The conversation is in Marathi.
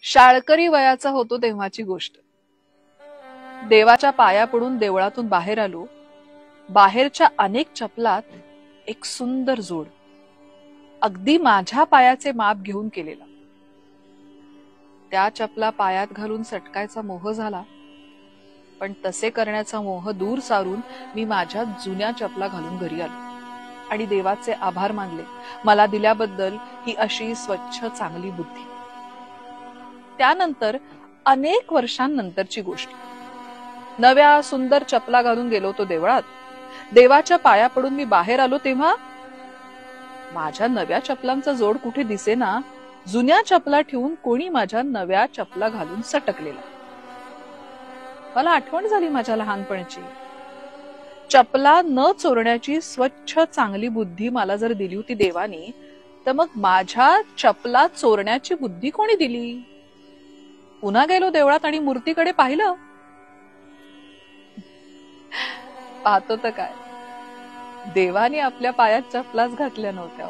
शाळकरी वयाचा होतो तेव्हाची गोष्ट. देवाच्या पाया पडून देवळातून बाहेर आलो. बाहेरच्या अनेक चपलात एक सुंदर जोड, अगदी माझ्या पायाचे माप घेऊन केलेला. त्या चपला पायात घालून सटकायचा मोह झाला, पण तसे करण्याचा मोह दूर सारून मी माझ्या जुन्या चपला घालून घरी आलो आणि देवाचे आभार मानले मला दिल्याबद्दल ही अशी स्वच्छ चांगली बुद्धी. त्यानंतर अनेक वर्षांनंतरची गोष्ट. नव्या सुंदर चपला घालून गेलो तो देवळात. देवाच्या पाया पडून मी बाहेर आलो तेव्हा माझ्या नव्या चपलांचा जोड कुठे दिसेना. जुन्या चपला ठेवून कोणी माझ्या नव्या चपला घालून सटकलेला. मला आठवण झाली माझ्या लहानपणीची. चपला न चोरण्याची स्वच्छ चांगली बुद्धी मला जर दिली होती देवानी, तर मग माझ्या चपला चोरण्याची बुद्धी कोणी दिली? पुन्हा गेलो देवळात आणि मूर्तीकडे पाहिलं. पाहतो तर काय, देवाने आपल्या पायात चपलाच घातल्या नव्हत्या.